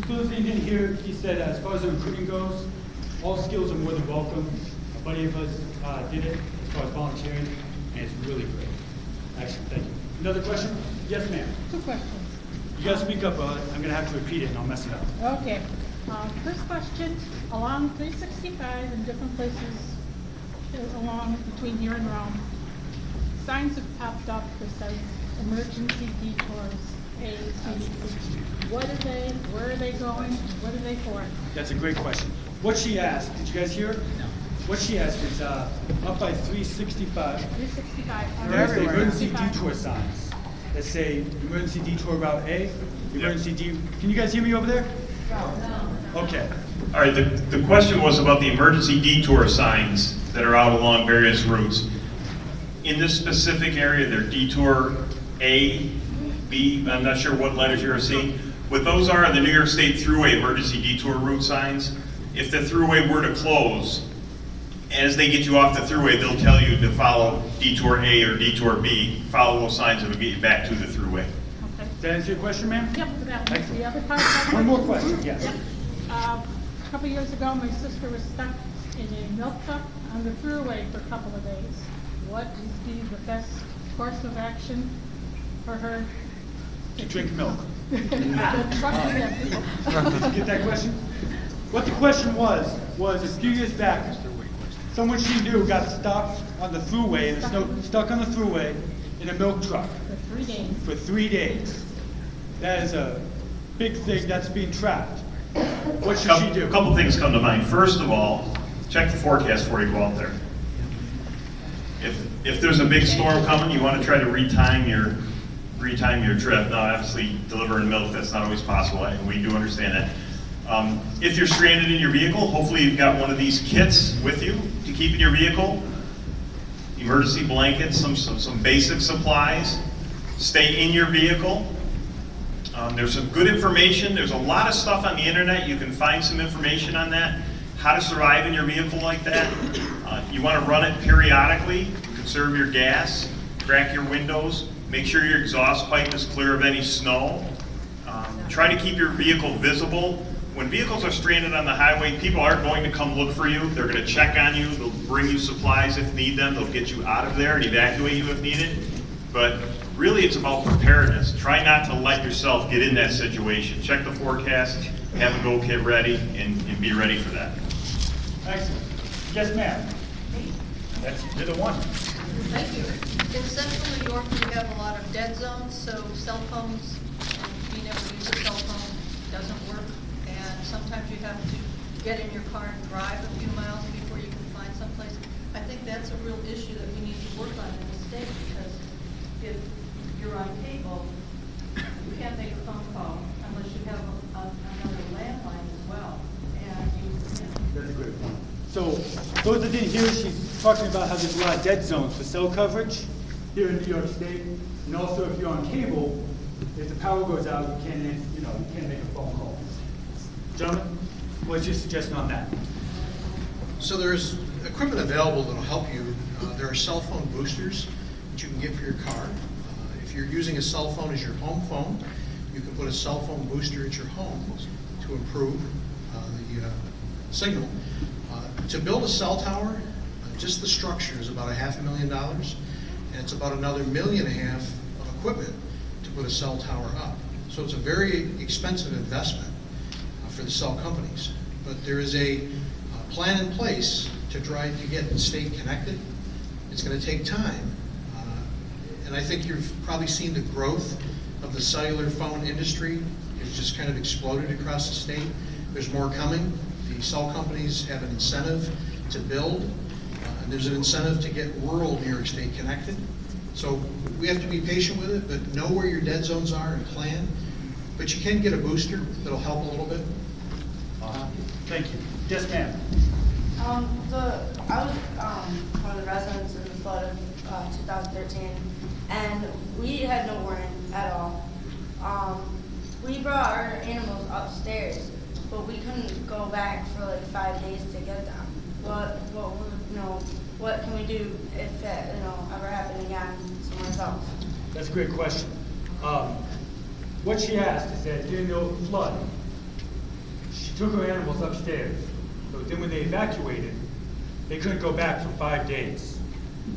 For those of you who didn't hear, he said as far as the recruiting goes, all skills are more than welcome. A buddy of us did it as far as volunteering, and it's really great. Excellent, thank you. Another question? Yes, ma'am. 2 questions. You gotta speak up, I'm gonna have to repeat it and I'll mess it up. Okay. First question, along 365 in different places along between here and Rome, signs have popped up that says emergency detours, A, B, C. What are they? Where are they going? What are they for? That's a great question. What she asked, did you guys hear? No. What she asked is up by 365. 365. There's the everywhere. emergency detour signs that say emergency detour route A, emergency D. Can you guys hear me over there? No. Okay. All right, the question was about the emergency detour signs that are out along various routes. In this specific area, they're detour A, B, I'm not sure what letters you're seeing. What those are the New York State Thruway emergency detour route signs. If the thruway were to close, as they get you off the thruway, they'll tell you to follow detour A or detour B. Follow those signs and it'll get you back to the thruway. Okay. Does that answer your question, ma'am? Yep, that was Excellent. the other part. Of that One more question, yes. Yep. A couple years ago, my sister was stuck in a milk truck on the thruway for a couple of days. What is the best course of action for her? To drink milk. The truck is empty. Did you get that question? What the question was a few years back, someone she knew got stopped on the thruway, stuck on the thruway in a milk truck For 3 days. for 3 days. That is a big thing that's being trapped. What should she do? A couple things come to mind. First of all, check the forecast before you go out there. If there's a big storm coming, you want to try to retime your trip. Now, obviously, delivering milk, that's not always possible, and we do understand that. If you're stranded in your vehicle, hopefully you've got one of these kits with you to keep in your vehicle. Emergency blankets, some basic supplies. Stay in your vehicle. There's some good information. There's a lot of stuff on the internet. You can find some information on that. How to survive in your vehicle like that. You want to run it periodically. Conserve your gas. Crack your windows. Make sure your exhaust pipe is clear of any snow. Try to keep your vehicle visible. When vehicles are stranded on the highway, people aren't going to come look for you. They're going to check on you. They'll bring you supplies if need them. They'll get you out of there and evacuate you if needed. But really, it's about preparedness. Try not to let yourself get in that situation. Check the forecast, have a go kit ready, and be ready for that. Excellent. Yes, ma'am. You're the one. Thank you. In central New York, we have a lot of dead zones, so cell phones and being able to use a cell phone doesn't work. And sometimes you have to get in your car and drive a few miles before you can find someplace. I think that's a real issue that we need to work on in the state, because if you're on cable, you can't make a phone call unless you have another landline as well. And That's a great point. So, those that didn't hear, she's talking about how there's a lot of dead zones for cell coverage here in New York State, and also if you're on cable, if the power goes out, you can't make a phone call. Gentlemen, what's your suggestion on that? So there's equipment available that'll help you. There are cell phone boosters that you can get for your car. If you're using a cell phone as your home phone, you can put a cell phone booster at your home to improve the signal. To build a cell tower, just the structure is about $500,000, and it's about another $1.5 million of equipment to put a cell tower up. So it's a very expensive investment for the cell companies. But there is a plan in place to try to get the state connected. It's going to take time. And I think you've probably seen the growth of the cellular phone industry. It's just kind of exploded across the state. There's more coming. The cell companies have an incentive to build, and there's an incentive to get rural New York State connected. So we have to be patient with it, but know where your dead zones are and plan. But you can get a booster that'll help a little bit. Thank you. Yes, ma'am. I was one of the residents in the flood of 2013, and we had no warning at all. We brought our animals upstairs, but we couldn't go back for like 5 days to get them. What can we do if it ever happened again somewhere else? That's a great question. What she asked is that during the flood, she took her animals upstairs. So then when they evacuated, they couldn't go back for 5 days.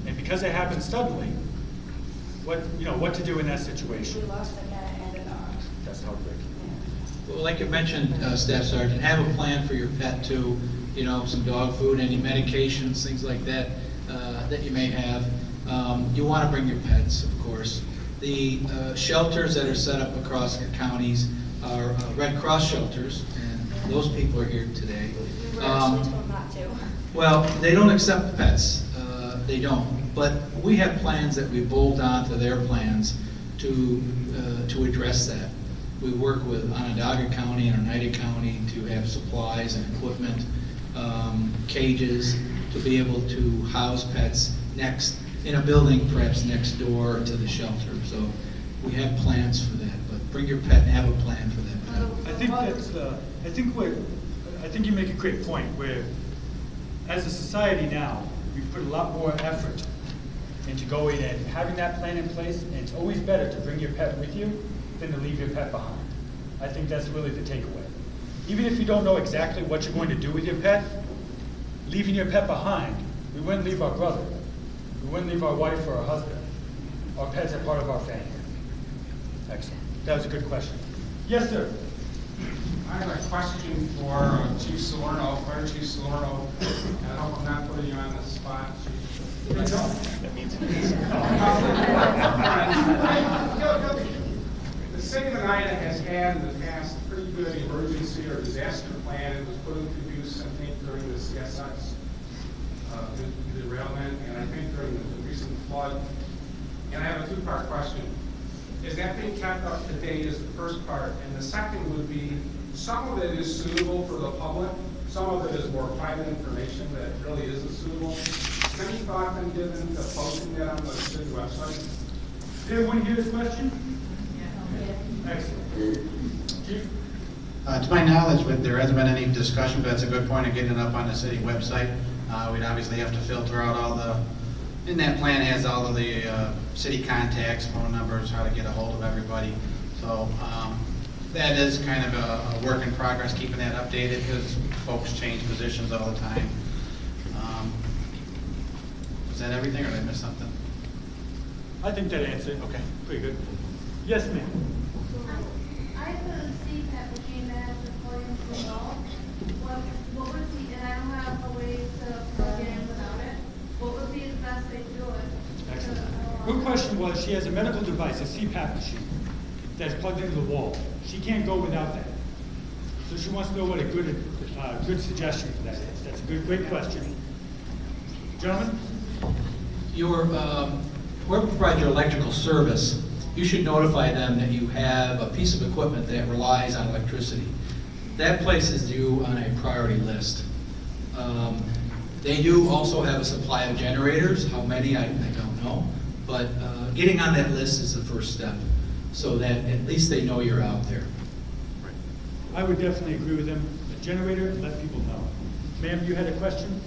And because it happened suddenly, what to do in that situation? We lost a cat and a dog. That's heartbreaking. Well, like you mentioned, Staff Sergeant, have a plan for your pet too, some dog food, any medications, things like that, that you may have. You want to bring your pets, of course. The shelters that are set up across the counties are Red Cross shelters, and those people are here today. We were actually told not to. Well, they don't accept pets, they don't. But we have plans that we bolt onto their plans to address that. We work with Onondaga County and Oneida County to have supplies and equipment, cages, to be able to house pets in a building perhaps next door to the shelter. So we have plans for that, but bring your pet and have a plan for that pet. I think you make a great point where, as a society now, we put a lot more effort into going and having that plan in place, and it's always better to bring your pet with you than to leave your pet behind. I think that's really the takeaway. Even if you don't know exactly what you're going to do with your pet, leaving your pet behind, we wouldn't leave our brother, we wouldn't leave our wife or our husband. Our pets are part of our family. Excellent. That was a good question. Yes, sir. I have a question for Chief Salerno, Fire Chief Salerno, and I hope I'm not putting you on the spot, Chief. That means it is. The city of Oneida has had in the past a pretty good emergency or disaster plan. It was put into use, I think, during the CSX derailment, and I think during the recent flood. And I have a two-part question. Is that being kept up to date is the first part, and the second would be, some of it is suitable for the public, some of it is more private information that really isn't suitable. Has any thought been given to posting that on the city website? Did everyone hear this question? Excellent. Chief? To my knowledge, there hasn't been any discussion, but that's a good point of getting it up on the city website. We'd obviously have to filter out all in that plan has all of the city contacts, phone numbers, how to get a hold of everybody. So that is kind of a work in progress, keeping that updated because folks change positions all the time. Is that everything, or did I miss something? I think that answered. Okay, pretty good. Yes, ma'am. I put a CPAP machine that has recording for the dog. What would be, and I don't have a way to plug it in without it. What would be the best way to do it? Excellent. Her question was, she has a medical device, a CPAP machine, that's plugged into the wall. She can't go without that. So she wants to know what a good suggestion for that is. That's a great question. Gentlemen? Whoever provides your electrical service, you should notify them that you have a piece of equipment that relies on electricity. That places you on a priority list. They do also have a supply of generators. How many, I don't know. But getting on that list is the first step, so that at least they know you're out there. I would definitely agree with him. A generator, let people know. Ma'am, you had a question?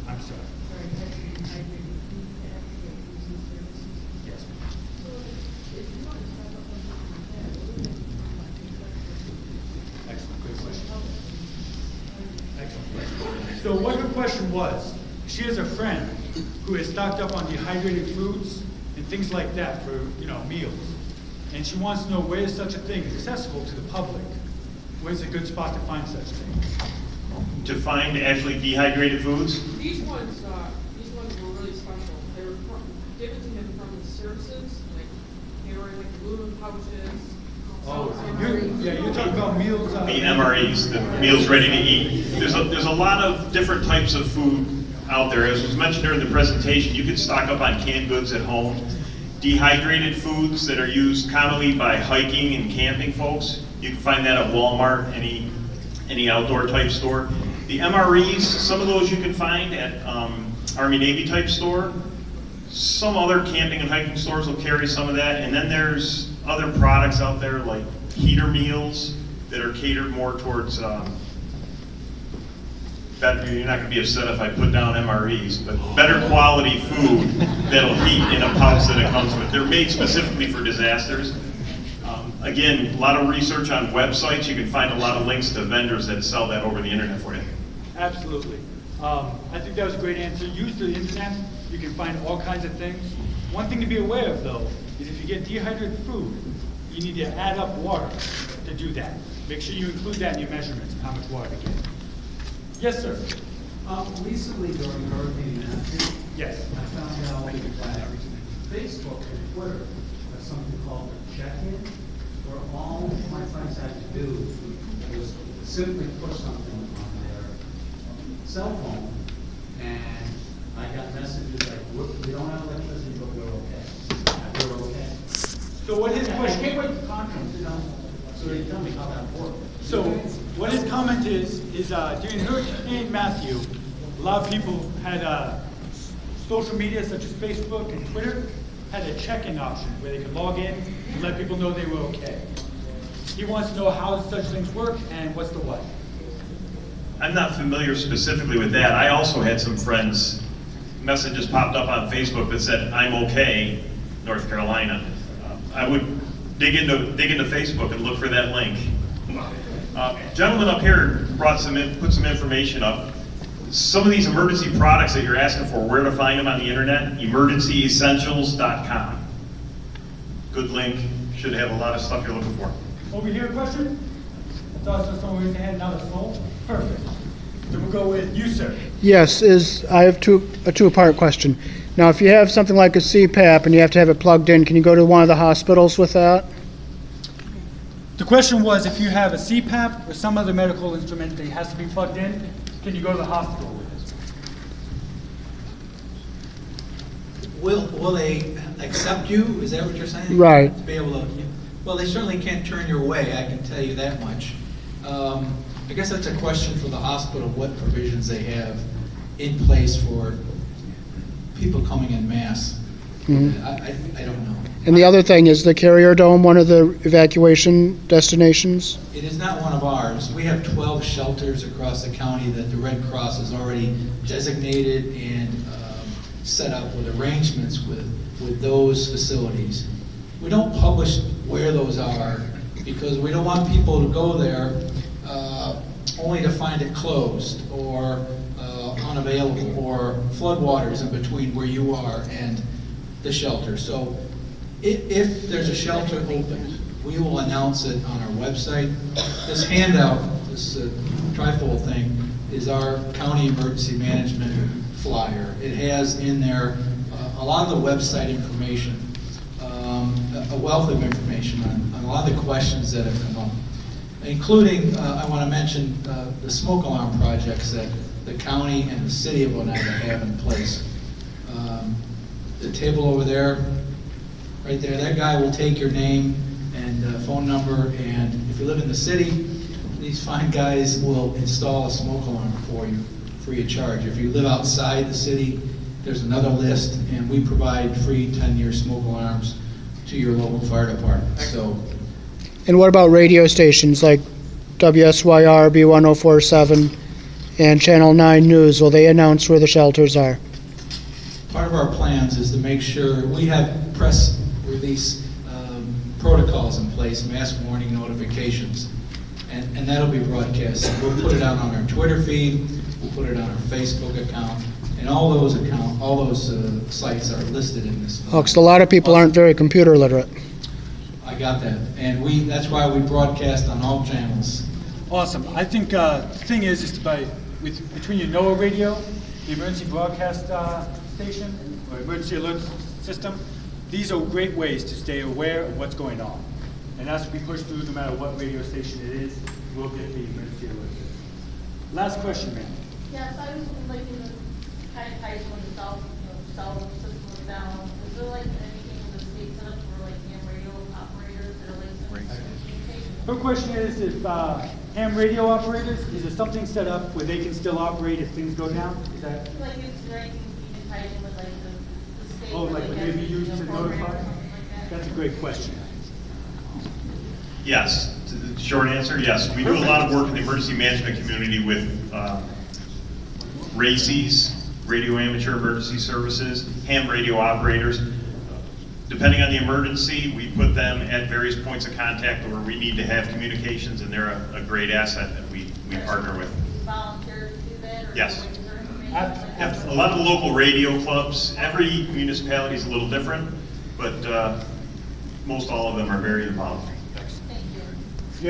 I'm sorry. Yes. Excellent, good question. Excellent question. So what her question was, she has a friend who is stocked up on dehydrated foods and things like that for, meals. And she wants to know where is such a thing accessible to the public? Where's a good spot to find such things? To find actually dehydrated foods? These ones were really special. They were given to him from the services, like they were in like aluminum pouches. You're talking about meals. The MREs, the meals ready to eat. There's a lot of different types of food out there. As was mentioned during the presentation, you can stock up on canned goods at home. Dehydrated foods that are used commonly by hiking and camping folks, you can find that at Walmart, any outdoor type store. The MREs, some of those you can find at Army-Navy type store. Some other camping and hiking stores will carry some of that. And then there's other products out there like heater meals that are catered more towards, you're not going to be upset if I put down MREs, but better quality food that'll heat in a pouch that it comes with. They're made specifically for disasters. Again, a lot of research on websites. You can find a lot of links to vendors that sell that over the internet for you. Absolutely. I think that was a great answer. Use the internet. You can find all kinds of things. One thing to be aware of, though, is if you get dehydrated food, you need to add up water to do that. Make sure you include that in your measurements of how much water to get. Yes, sir. Recently during Hurricane Matthew, Yes. I found out that Facebook and Twitter have something called a check-in, where all my friends had to do was simply push something on their cell phone, and I got messages like, we don't have electricity, but we're okay. We're okay. So what his I question? can't wait to conference, so they tell me how that works. So what his comment is during Hurricane Matthew, a lot of people had social media such as Facebook and Twitter had a check-in option where they could log in and let people know they were okay. He wants to know how such things work and what's the what. I'm not familiar specifically with that. I also had some friends, messages popped up on Facebook that said, "I'm okay, North Carolina." I would dig into Facebook and look for that link. Gentleman up here put some information up. Some of these emergency products that you're asking for, where to find them on the internet, emergencyessentials.com. Good link, should have a lot of stuff you're looking for. Over here, a question? I thought someone raised their hand, now the phone. Perfect. So we'll go with you, sir. Yes, I have a two-part question. Now, if you have something like a CPAP and you have to have it plugged in, can you go to one of the hospitals with that? The question was, if you have a CPAP or some other medical instrument that has to be plugged in, can you go to the hospital with it? Will they accept you? Is that what you're saying? Right. To be able to, well, they certainly can't turn you away, I can tell you that much. I guess that's a question for the hospital, what provisions they have in place for people coming in mass. Mhm. I don't know. And the other thing, is the Carrier Dome one of the evacuation destinations? It is not one of ours. We have 12 shelters across the county that the Red Cross has already designated and set up with arrangements with those facilities. We don't publish where those are because we don't want people to go there only to find it closed or unavailable or floodwaters in between where you are and the shelter. So if there's a shelter open, we will announce it on our website. This handout, this trifold thing, is our county emergency management flyer. It has in there a lot of the website information, a wealth of information on a lot of the questions that have come up, including, I want to mention the smoke alarm projects that the county and the city of Oneida have in place. The table over there, right there, that guy will take your name and phone number, and if you live in the city, these fine guys will install a smoke alarm for you, free of charge. If you live outside the city, there's another list, and we provide free 10-year smoke alarms to your local fire department. So, And what about radio stations like WSYR, B1047, and Channel 9 News? Will they announce where the shelters are? part of our plans is to make sure we have press release protocols in place, mass warning notifications, and that'll be broadcast. We'll put it out on our Twitter feed, we'll put it on our Facebook account, and all those sites are listed in this. Oh, 'cause a lot of people aren't very computer literate. I got that, and that's why we broadcast on all channels. Awesome. I think the thing is between your NOAA radio, the emergency broadcast station, or emergency alert system, these are great ways to stay aware of what's going on. And that's what we push through no matter what radio station it is, we'll get the emergency alert system. Last question, ma'am. Yes, I was like in the kind of tight when the cell system was down. Is there like anything in the state set up for like ham radio operators that are like communication? Her question is if ham radio operators, is there something set up where they can still operate if things go down? Is that? Like is there anything you can tie in with like the state? Oh, where like they would they be have, used to programs notify? or something like that? That's a great question. Yes. The short answer, yes. We do a lot of work in the emergency management community with RACES, Radio Amateur Emergency Services, ham radio operators. depending on the emergency, we put them at various points of contact where we need to have communications, and they're a great asset that we partner with. Volunteers do that, or? Yes. is there information? Yep, a lot of the local radio clubs, every municipality is a little different, but most all of them are very involved.